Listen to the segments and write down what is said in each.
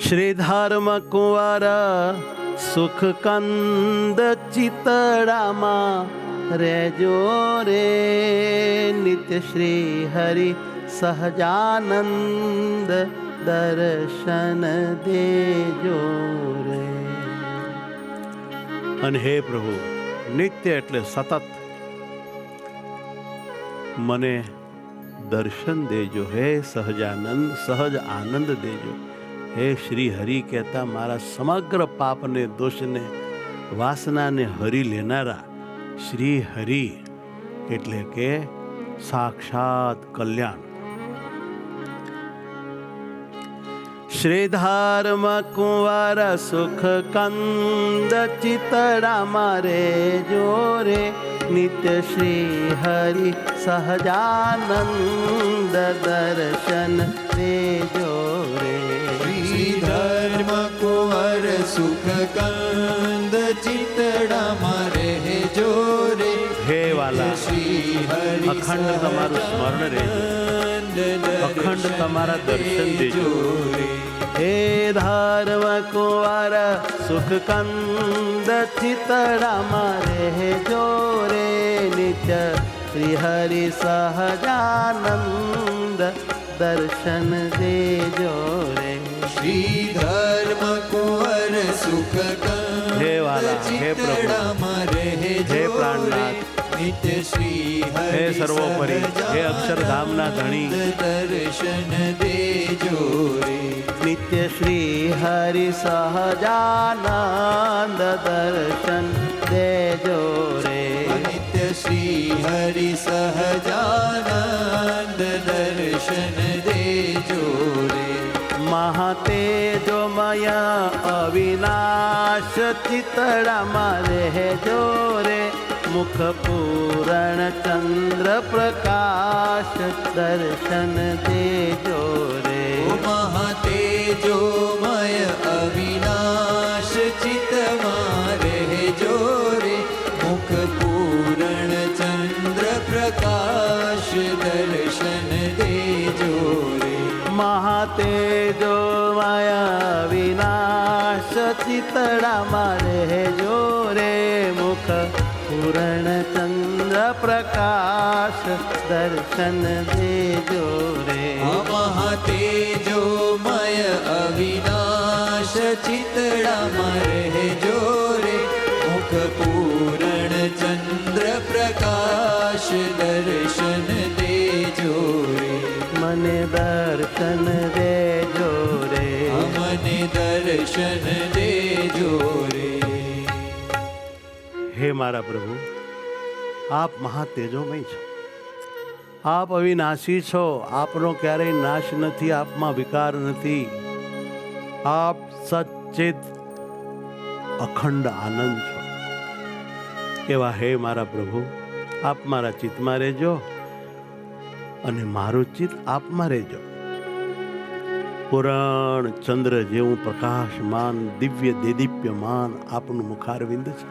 શ્રીધર્મ કુંવર સુખ કંદ ચિતડામાં રેજો રે, નિત્ય શ્રી હરિ સહજાનંદ દર્શન દેજો રે. અને હે પ્રભુ, નિત્ય એટલે સતત મને દર્શન દેજો. હે સહજાનંદ, સહજ આનંદ દેજો. હે શ્રી હરિ કહેતા મારા સમગ્ર પાપને, દોષને, વાસનાને હરી લેનારા શ્રી હરિ એટલે કે સાક્ષાત કલ્યાણ. શ્રીધર્મ કુંવર સુખ કંદ ચિતડામાં રેજો રે, નિત્ય શ્રી હરિ સહજાનંદ દર્શન દેજો રે. શ્રીધર્મ કુંવર સુખ કંદ ચિતડામાં રહેજો રે. હે વાલા, શ્રી હરિ અખંડ તમારું સ્મરણ રહેજો, અખંડ તમારા દર્શન દેજો રે. હે ધર્મ કુંવર સુખ કંદ ચિતડામાં રહેજો રે, નિત્ય શ્રી હરિ સહજાનંદ દર્શન દેજો રે. શ્રીધર્મ કુંવર સુખ હે વાલા, હે પ્રભુ, હે પ્રાણનાથ, નિત્ય શ્રી હે સર્વોપરી, હે અક્ષરધામના ધણી, દર્શન દેજો રે. નિત્ય શ્રી હરિ સહજાનંદ દર્શન દેજો રે. નિત્ય શ્રી હરિ સહજાનંદ દર્શન દેજો રે. મહાતેજોમય અવિનાશ ચિતડામાં રહેજો રે, મુખ પૂરણ ચંદ્ર પ્રકાશ દર્શન દેજો રે. મહાતેજોમય અવિનાશ ચિતમાં રહેજો રે, મુખ પૂરણ ચંદ્ર પ્રકાશ દર્શન દેજો રે. મહાતેજોમય વિનાશ ચિતડામાં રહેજો રે, મુખ પૂરણ ચંદ્ર પ્રકાશ દર્શન દેજો રે. મહાતેજોમય અવિનાશ ચિતડામાં રહેજો રે, મુખ પૂરણ ચંદ્ર પ્રકાશ દર્શન દેજો રે. મને દર્શન દેજો રે. મને દર્શન દેજો રે. હે મારા પ્રભુ, આપ મહાતેજોમય છો, આપ અવિનાશી છો, આપનો ક્યારેય નાશ નથી, આપમાં વિકાર નથી. આપ સચ્ચિત અખંડ આનંદ છો. એવા હે મારા પ્રભુ, આપ મારા ચિત્તમાં રહેજો અને મારું ચિત્ત આપમાં રહેજો. પુરાણ ચંદ્ર જેવું પ્રકાશમાન, દિવ્ય દેદીપ્યમાન આપનું મુખારવિંદ છે.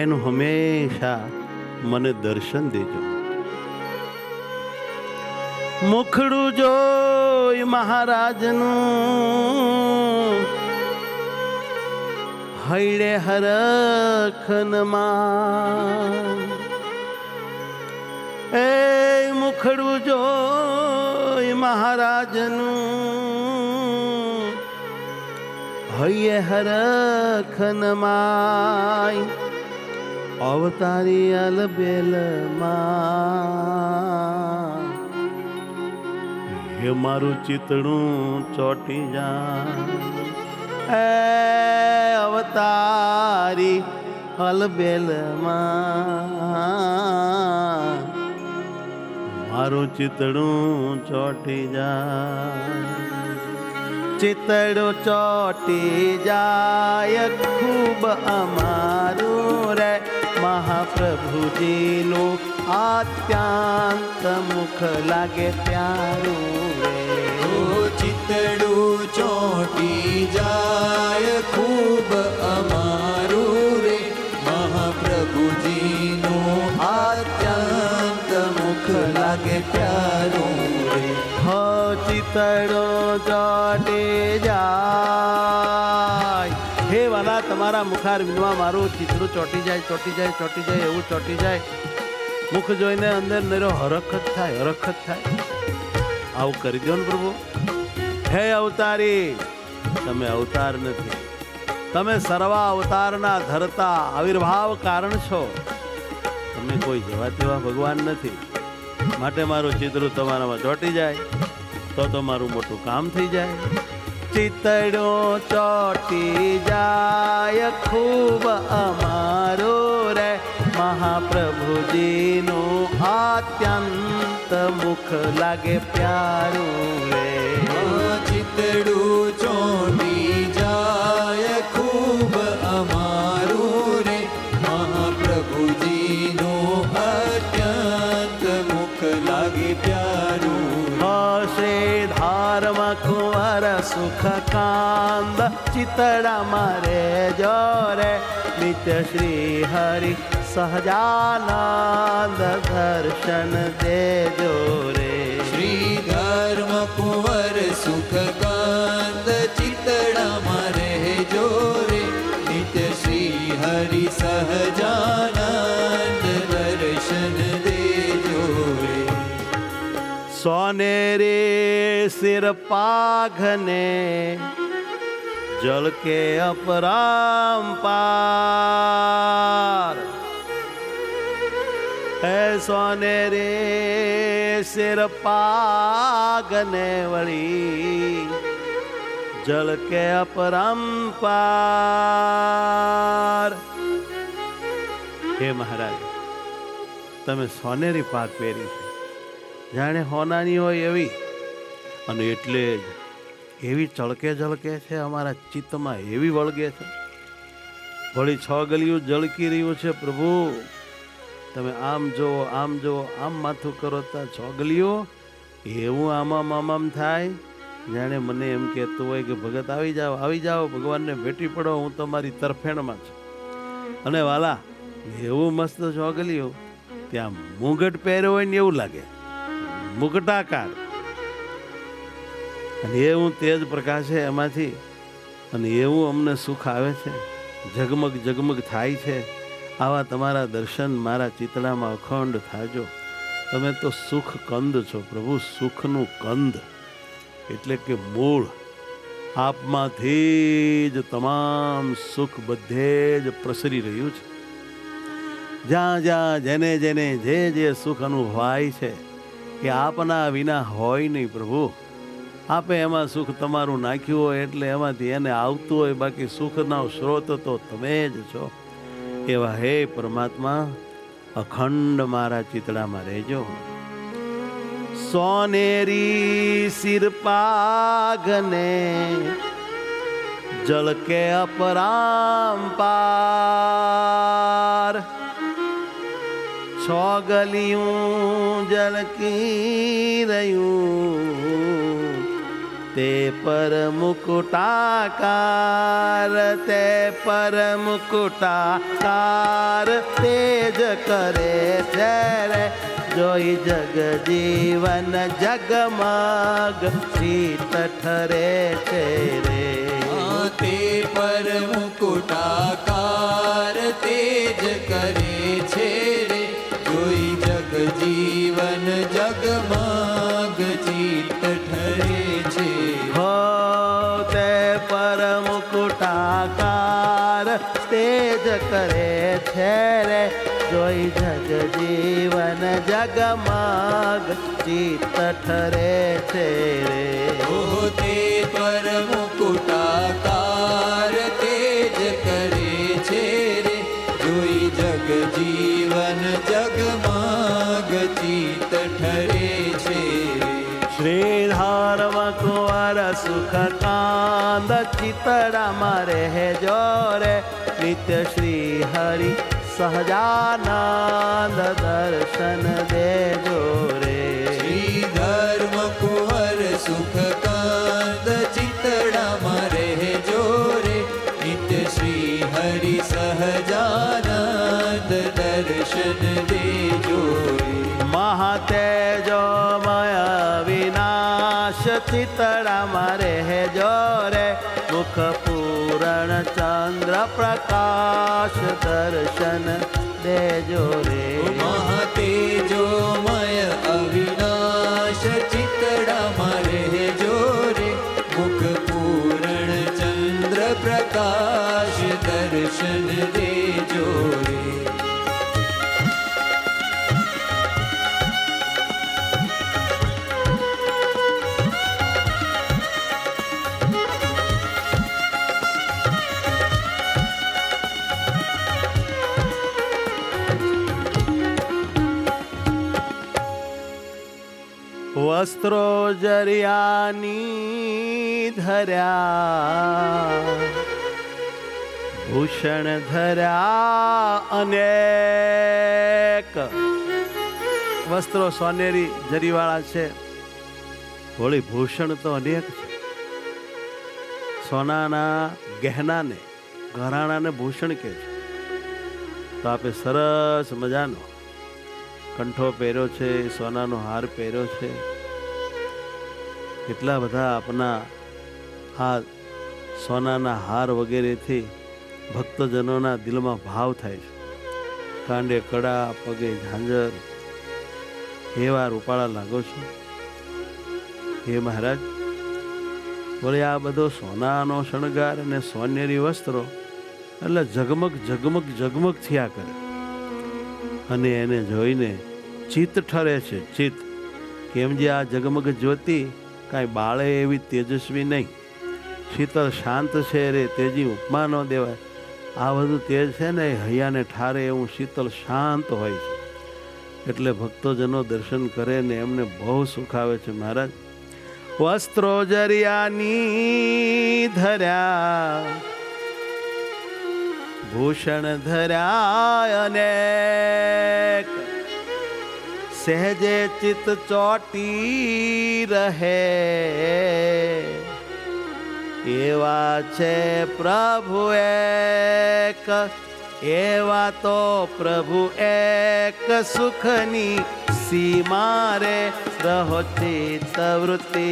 એનું હંમેશા મને દર્શન દેજો. મુખડું જોઈ મહારાજનું હૈડે હરખનમાં, એ મુખડું જોઈ મહારાજનું હૈયે હરખનમાં, અવતારી અલબેલમાં. હે મારું ચિતડું ચોટી જા, એ અવતારી અલબેલમાં, મારું ચિતડું ચોટી જા. ચિતડું ચોટી જાય ખૂબ અમારું રે, મહાપ્રભુજીનું આત્યંત મુખ લાગે પ્યારું રે. ચિતડું ચોટી જાય ખૂબ અમારું રે, મહાપ્રભુજીનું આત્યંત મુખ લાગે પ્યારું રે. હો ચિતડો ચોટી જાય. હે વાલા, તમારા મુખારવિંદમાં મારું ચિત્ર ચોટી જાય, ચોટી જાય, ચોટી જાય, એવું ચોટી જાય. મુખ જોઈને અંદર નરો હરખત થાય, હરખત થાય. આવું કરી દો ને પ્રભુ. હે અવતારી, તમે અવતાર નથી, તમે સર્વા અવતારના ધરતા આવિર્ભાવ કારણ છો. તમે કોઈ જેવા તેવા ભગવાન નથી. માટે મારું ચિત્ર તમારામાં ચોટી જાય તો મારું મોટું કામ થઈ જાય. ચિતડો ચોટી જાય ખૂબ અમારું રે, મહાપ્રભુજીનું અત્યંત મુખ લાગે પ્યારું રે. ચિતડું ચોટી જાય ખૂબ અમારું રે, મહાપ્રભુજીનું અત્યંત મુખ લાગે પ્યારું. શ્રી ધર્મ કુંવર સુખ કાંદ ચિતડા મારે જોરે, નિત્ય શ્રી હરિ સહજાનંદ દર્શન દેજો રે. શ્રી ધર્મ કુંવર સુખ કાંદ ચિતડામાં રહેજો રે, નિત્ય શ્રી હરિ સહજાનંદ દર્શન દેજો રે. સોનેરે સિર પાઘને જલ કે અપરંપાર. હે સોનેરે સિર પાઘને વળી જલ કે અપરંપાર. હે મહારાજ, તમે સોનેરી પાઘ પહેરી છે, જાણે હોનાની હોય એવી, અને એટલે જ એવી ચળકે ઝળકે છે અમારા ચિત્તમાં, એવી વળગે છે. વળી 6 ગલિયું ઝળકી રહ્યું છે પ્રભુ. તમે આમ જુઓ, આમ જુઓ, આમ માથું કરો તો 6 ગલિયું એવું આમ થાય, જાણે મને એમ કહેતું હોય કે ભગત આવી જાઓ, આવી જાઓ, ભગવાનને ભેટી પડો, હું તમારી તરફેણમાં છું. અને વાલા, એવું મસ્ત 6 ગલિયું, ત્યાં મુગટ પહેર્યો હોય ને એવું લાગે, મુગટાકાર. અને એવું તેજ પ્રકાશ છે એમાંથી, અને એવું અમને સુખ આવે છે, ઝગમગ ઝગમગ થાય છે. આવા તમારા દર્શન મારા ચિતડામાં અખંડ થાજો. તમે તો સુખ કંદ છો પ્રભુ, સુખનું કંદ, એટલે કે મૂળ. આપમાંથી જ તમામ સુખ બધે જ પ્રસરી રહ્યું છે. જ્યાં જ્યાં જેને જેને જે સુખ અનુભવાય છે એ આપના વિના હોય નહીં પ્રભુ. આપે એમાં સુખ તમારું નાખ્યું હોય એટલે એમાંથી એને આવતું હોય, બાકી સુખનો સ્ત્રોત તો તમે જ છો. એવા હે પરમાત્મા, અખંડ મારા ચિતડામાં રહેજો. સોનેરી સિર પાઘને જલ કે અપરંપાર. 6 ગલિયું ઝળકી રહ્યું, તે પર મુકુટાકાર, તે પર મુકુટાકાર તેજ કરે છે રે. જોઈ જગ જીવન જગમગ શીત ઠરે છે રે. તે પર મુકુટાકાર તેજ કરે છે રે, જોઈ જગ જીવન જગમગ ચિત્ત ઠરે છે. હો તે પર મુકુટાકાર તેજ કરે છે રે, જોઈ જગ જીવન જગમગ ચિત્ત ઠરે છે રે. તે પર મુકુટાકાર તેજ કરે છે રે, જોઈ જગ જીવન જગમગ ચિત્ત ઠરે છે રે. શ્રી ધર્મ કુંવર સુખ કાંદ ચિતડામાં રહેજો રે, નિત્ય શ્રી હરિ સહજાનંદ દર્શન દેજો રે. શ્રી ધર્મ કુંવર સુખ કાંદ ચિતડામાં રહેજો રે, નિત્ય શ્રી હરિ સહજાનંદ દર્શન દેજો રે. મહાતેજોમય વિનાશ ચિતડામાં દેજો રે મુખ પૂરણ ચંદ્ર પ્રકાશ દર્શન દેજો રે મહાતેજોમય અવિનાશ ચિતડામાં રહેજો રે મુખ પૂરણ ચંદ્ર પ્રકાશ દર્શન દેજો રે વસ્ત્રો જરિયાની ધર્યા ભૂષણ ધર્યા અનેક વસ્ત્રો સોનેરી જરીવાળા છે, વળી ભૂષણ તો અનેક છે. સોનાના ગહેનાને ઘરાણાને ભૂષણ કહે છે. તો આપે સરસ મજાનો કંઠો પહેર્યો છે, સોનાનો હાર પહેર્યો છે. એટલા બધા આપના આ સોનાના હાર વગેરેથી ભક્તજનોના દિલમાં ભાવ થાય છે. કાંડે કડા, પગે ઝાંઝર, એવા રૂપાળા લાગો છો હે મહારાજ. બોલે આ બધો સોનાનો શણગાર અને સોનેરી વસ્ત્રો એટલે ઝગમગ ઝગમગ ઝગમગ થયા કરે અને એને જોઈને ચિત્ત ઠરે છે. ચિત્ત કેમ જે આ જગમગ જ્યોતિ કાંઈ બાળે એવી તેજસ્વી નહીં, શીતળ શાંત છે રે તેજી ઉપમા ન દેવાય. આ બધું તેજ છે ને એ હૈયાને ઠારે એવું શીતળ શાંત હોય છે. એટલે ભક્તોજનો દર્શન કરે ને એમને બહુ સુખ આવે છે મહારાજ. વસ્ત્રો જરિયાની ધર્યા ભૂષણ ધર્યા અનેક સહેજે ચિત્ત ચોટી રહે એવા છે પ્રભુ એક. એવા તો પ્રભુ એક સુખની સીમા રે રહો ચિત્ત વૃત્તિ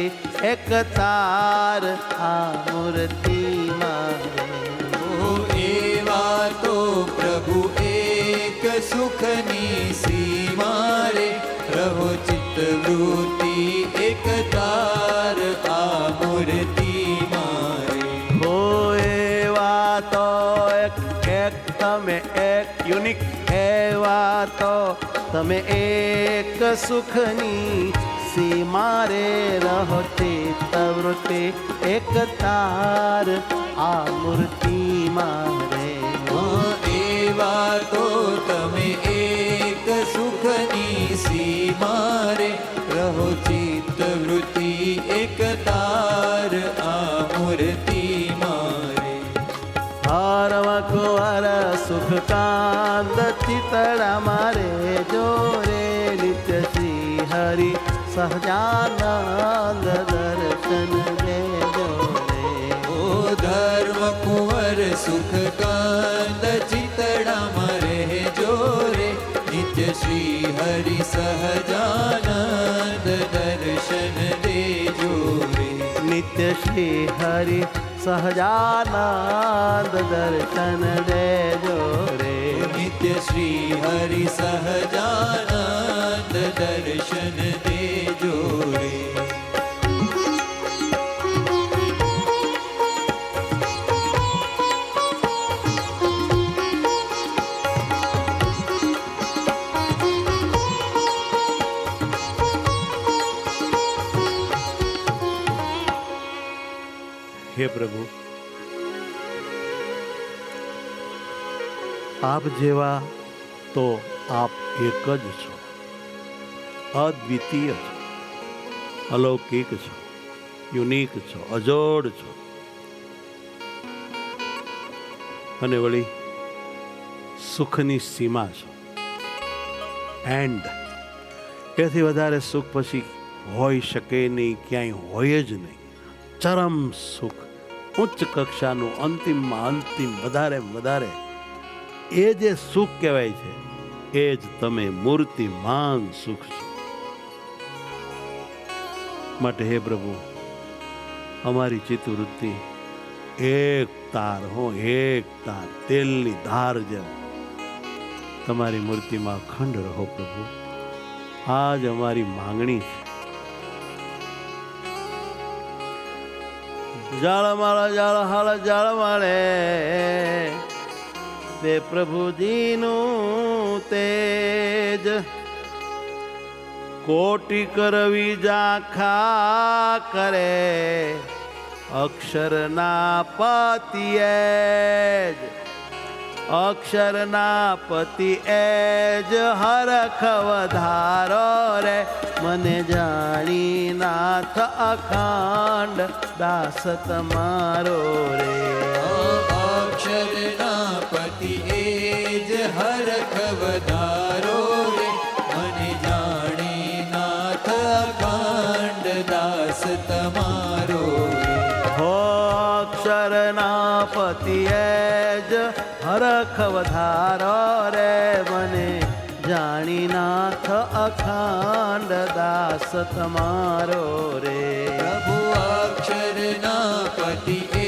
એક તાર આ મૂર્તિ મારે. એવા તો પ્રભુ એક સુખની સીમા રે રહો ચિત્ત વૃત્તિ એક તાર આ મૂર્તિ મારે. હો એવા તો એક તમે એક યુનિક. એવા તો તમે એક સુખની સીમા રે રહો ચિત્ત વૃત્તિ એક તાર આ મૂર્તિ મારે. એવા તો તમે એક સુખની સીમા રે રહો ચિત્ત વૃત્તિ એક તાર આ મૂર્તિ મારે. હરવ કુંવર સુખ કાંદ ચિતડા મારે જોરે નિત્ય શ્રી હરિ સહજાનંદ દર્શન દેજો રે. ઓ ધર્મ કુંવર સુખ કાંદ ચિતડામાં રહેજો રે નિત્ય શ્રી હરિ સહજાનંદ દર્શન દેજો રે. નિત્ય શ્રી હરિ સહજાનંદ દર્શન દેજો રે. નિત્ય શ્રી હરિ સહજાનંદ દર્શન દેજો રે. હે પ્રભુ, આપ જેવા તો આપ એક જ છો, અદ્વિતીય છો, અલૌકિક છો, યુનિક છો, અજોડ છો. અને વળી સુખની સીમા છો. એન્ડ એથી વધારે સુખ પછી હોઈ શકે નહીં, ક્યાંય હોય જ નહીં. ચરમ સુખ, ઉચ્ચ કક્ષાનું, અંતિમમાં અંતિમ, વધારે એ જે સુખ કહેવાય છે એ જ તમે મૂર્તિમાન સુખ છો. માટે હે પ્રભુ, અમારી ચિત્તવૃત્તિ એક તાર એક તાર તેલની ધાર જેમ તમારી મૂર્તિમાં અખંડ રહો પ્રભુ. આજ અમારી માંગણી છે. જળમાળા જળહળ જળમાળે તે પ્રભુજીનું તેજ કોટી કરવી જાખા કરે અક્ષરના પતિએ જ અક્ષરના પતિ એ જ હરખ વધારો રે મને જાણી નાથ અખંડ દાસ તમારો રે. અક્ષરના પતિ એ જ હરખ વધારો રે મને જાણી નાથ અખંડ દાસ તમારો રે. હો અક્ષરના પતિ એ જ હરખ વધારો રે મને જાણી નાથ અખંડ દાસ તમારો રે. પ્રભુ અક્ષરના પતિ એ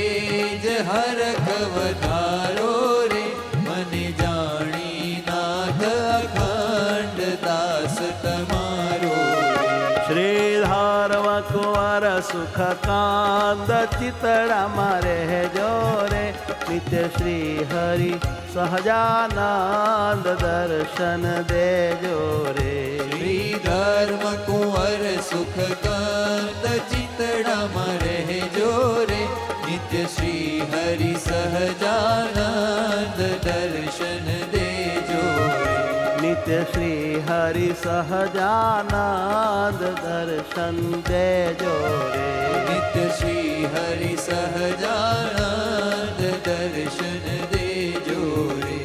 જ હરખ વધારો રે મને જાણી નાથ અખંડ દાસ તમારો રે. શ્રી ધર્મ કુંવર સુખ કાંદ ચિતડામાં રહેજો રે નિત્ય શ્રી હરિ સહજાનંદ દર્શન દેજો રે. શ્રી ધર્મ કુંવર સુખ કાંત ચિતડામાં રહેજો રે નિત્ય શ્રી હરિ સહજાનંદ દર્શન દેજો રે. નિત્ય શ્રી હરિ સહજાનંદ દર્શન દેજો રે. નિત્ય શ્રી હરિ સહજાનંદ દર્શન દેજો રે.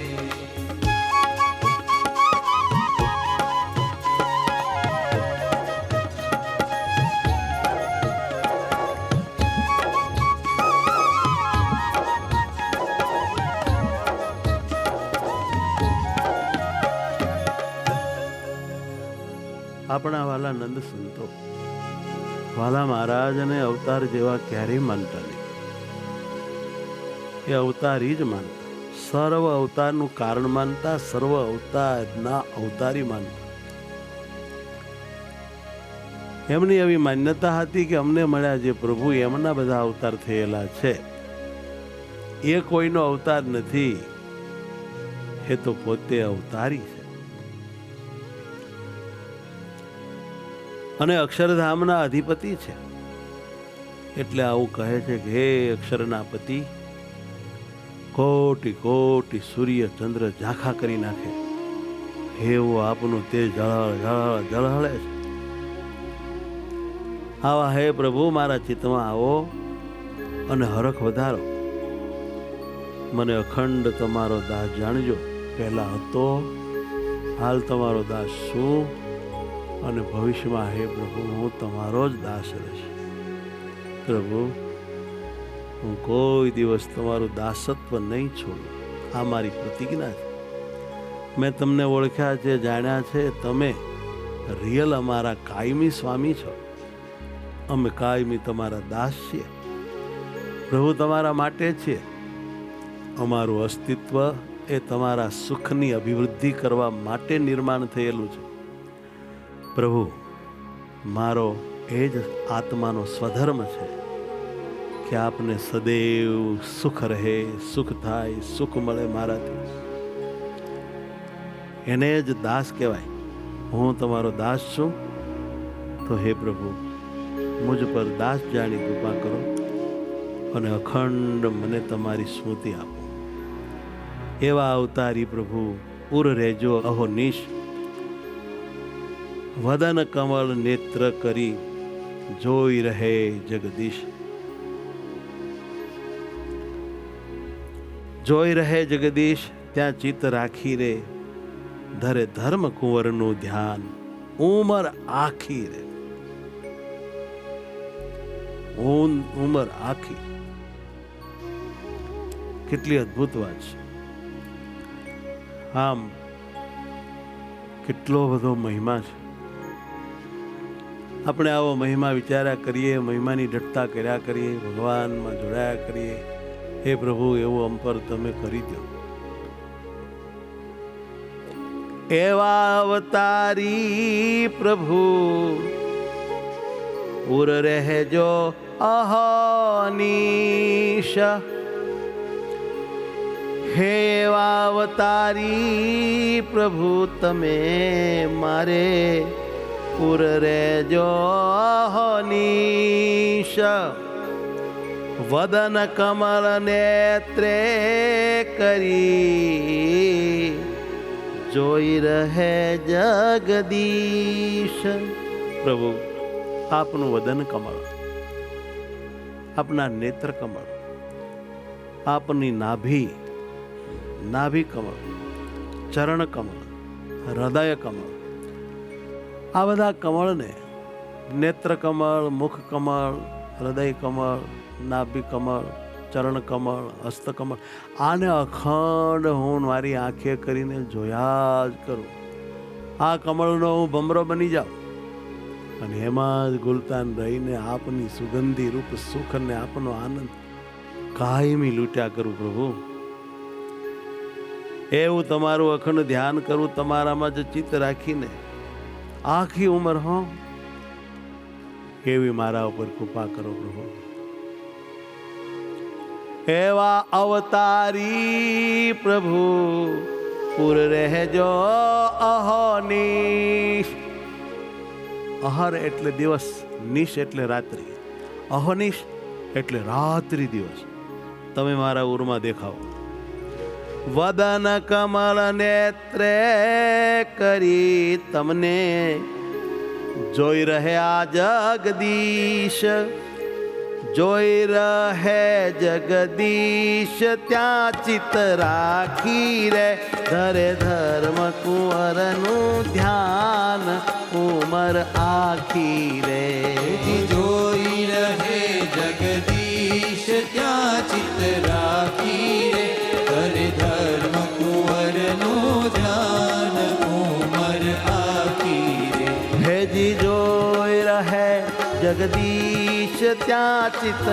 આપણા વાલા નંદ સંતો વાલા મહારાજને અવતાર જેવા ક્યારેય માનતા નહીં. એ અવતારી જ માનતા, સર્વ અવતારનું કારણ માનતા, સર્વ અવતારના અવતારી માનતા. એમની એવી માન્યતા હતી કે અમને મળ્યા જે પ્રભુ એમના બધા અવતાર થયેલા છે. એ કોઈનો અવતાર નથી, એ તો પોતે અવતારી છે. અને અક્ષરધામના અધિપતિ છે. એટલે આવું કહે છે કે હે અક્ષરના પતિ, કોટી કોટી સૂર્ય ચંદ્ર ઝાંખા કરી નાખે એવું આપનું તે ઝળહળે છે. આવા હે પ્રભુ મારા ચિત્તમાં આવો અને હરખ વધારો. મને અખંડ તમારો દાસ જાણજો. પહેલા હતો, હાલ તમારો દાસ છું અને ભવિષ્યમાં હે પ્રભુ હું તમારો જ દાસ રહીશ. પ્રભુ હું કોઈ દિવસ તમારું દાસત્વ નહીં છોડું. આ મારી પ્રતિજ્ઞા છે. મેં તમને ઓળખ્યા છે, જાણ્યા છે. તમે રિયલ અમારા કાયમી સ્વામી છો. અમે કાયમી તમારા દાસ છીએ. પ્રભુ તમારા માટે છીએ. અમારું અસ્તિત્વ એ તમારા સુખની અભિવૃદ્ધિ કરવા માટે નિર્માણ થયેલું છે. પ્રભુ મારો એ જ આત્માનો સ્વધર્મ છે કે આપને સદૈવ સુખ રહે, સુખ થાય, સુખ મળે મારાથી. એને જ દાસ કહેવાય. હું તમારો દાસ છું. તો હે પ્રભુ મુझ પર દાસ જાણી કૃપા કરો અને અખંડ મને તમારી સ્મૃતિ આપો. એવા અવતારી પ્રભુ ઉર રહેજો અહોનિશ. વદન કમળ નેત્ર કરી જોઈ રહે જગદીશ. જોઈ રહે જગદીશ ત્યાં ચિત્ત રાખી રે ધરે ધર્મ કુંવરનું ધ્યાન ઉમર આખી રે. ઉમર આખી કેટલી અદ્ભુત વાત છે. આમ કેટલો બધો મહિમા છે. આપણે આવો મહિમા વિચાર્યા કરીએ, મહિમાની ડટતા કર્યા કરીએ, ભગવાનમાં જોડાયા કરીએ. હે પ્રભુ, એવું અંપર તમે કરી દો. એવા અવતારી પ્રભુ ઉર રહેજો અહનીશ. હે એવા અવતારી પ્રભુ તમે મારે ઉર રહેજો અહનીશ. વદન કમળ નેત્રે કરી જોઈ રહે જગદીશ. પ્રભુ, આપનું વદન કમળ, આપના નેત્ર કમળ, આપની નાભી કમળ, ચરણ કમળ, હૃદય કમળ, આ બધા કમળને નેત્ર કમળ, મુખ કમળ, હૃદય કમળ, નાભી કમળ, ચરણ કમળ, હસ્ત કમળ, આને અખંડ હું મારી આંખે કરીને જોયા જ કરું. આ કમળનો હું ભમરો બની જાઉં અને એમાં જ ગુલતાન રહીને આપની સુગંધી રૂપ સુખ અને આપનો આનંદ કાયમી લૂંટ્યા કરું. પ્રભુ, એવું તમારું અખંડ ધ્યાન કરું, તમારામાં જ ચિત્ત રાખીને આખી ઉંમર હો, એવી મારા ઉપર કૃપા કરો પ્રભુ. એવા અવતારી પ્રભુ પુર રહેજો અહોનીશ. અહર એટલે દિવસ, નિશ એટલે રાત્રિ, અહોનીશ એટલે રાત્રિ દિવસ તમે મારા ઉરમાં દેખાવો. વદન કમળ નેત્રે કરી તમને જોઈ રહ્યા જગદીશ. જોઈ રહે જગદીશ ત્યાં ચિત્ત રાખી રે ધરે ધર્મ કુંવરનું ધ્યાન ઉમર આખી રે. જોઈ રહે જગદીશ ત્યાં ચિત્ત રાખી રે કરે ધર્મ કુંવરનું ધ્યાન ઉમર આખી રે. હેજી જોઈ રહે જગદીશ ત્યાં ચિત્ત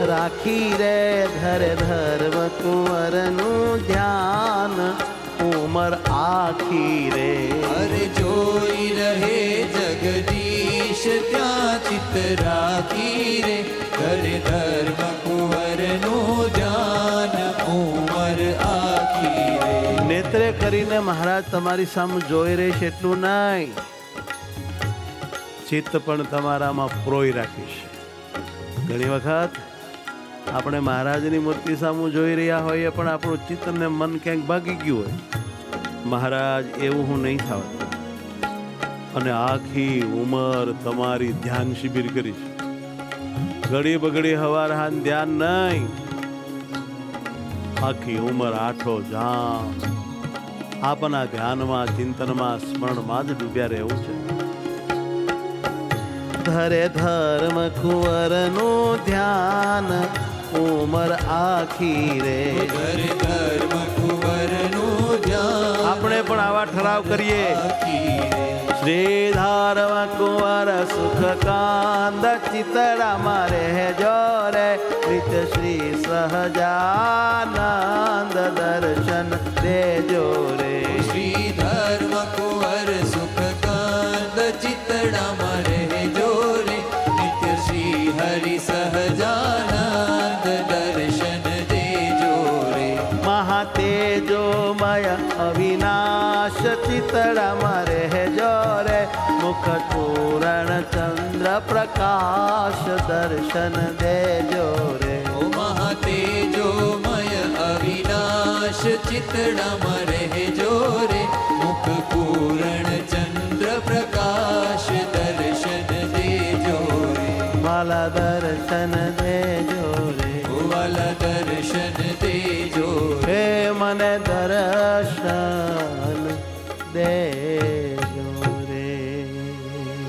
રાખી રે ધરે ધર્મ કુંવરનું ધ્યાન ઉમર આખી રે. અરે જોઈ રહે જગદીશ ત્યાં ચિત્ત રાખી રે કરે ધર્મ કુંવરનું ધ્યાન ઉમર આખી રે. નેત્રે કરીને મહારાજ તમારી સામે જોઈ રહીશ એટલું નહીં, ચિત્ત પણ તમારામાં પ્રોઈ રાખીશ. ઘણી વખત આપણે મહારાજની મૂર્તિ સામે જોઈ રહ્યા હોઈએ પણ આપણું ચિત્ત ને મન ક્યાંક ભાગી ગયું હોય. મહારાજ, એવું હું નહીં થવા દઉં અને આખી ઉંમર તમારી ધ્યાન શિબિર કરીશ. ઘડી બગડી હવાર હાન ધ્યાન નહીં, આખી ઉંમર આઠો જામ આપના ધ્યાનમાં, ચિંતનમાં, સ્મરણમાં જ ડૂબ્યા રહેવું છે. ધરે ધર્મ કુંવરનું ધ્યાન ઉમર આખી રે. કરે ધર્મ કુંવરનું ધ્યાન આપણે પણ આવા ઠરાવ કરીએ. આખી રે. શ્રી ધર્મ કુંવર સુખ કાંદ ચિતડામાં રહેજો રે નિત્ય શ્રી સહજાનંદ દર્શન દેજો રે. શ્રી ધર્મ કુંવર સુખ કાંદ ચિતડામાં રહેજો રે નિત્ય શ્રી હરિ સહજાનંદ દર્શન દેજો રે. મહાતેજોમય અવિનાશ ચિતડામાં રહેજો રે મુખ પૂરણ ચંદ્ર પ્રકાશ દર્શન દેજો રે. ઓ મહાતેજોમય અવિનાશ ચિતડામાં રહેજો રે મુખ પૂરણ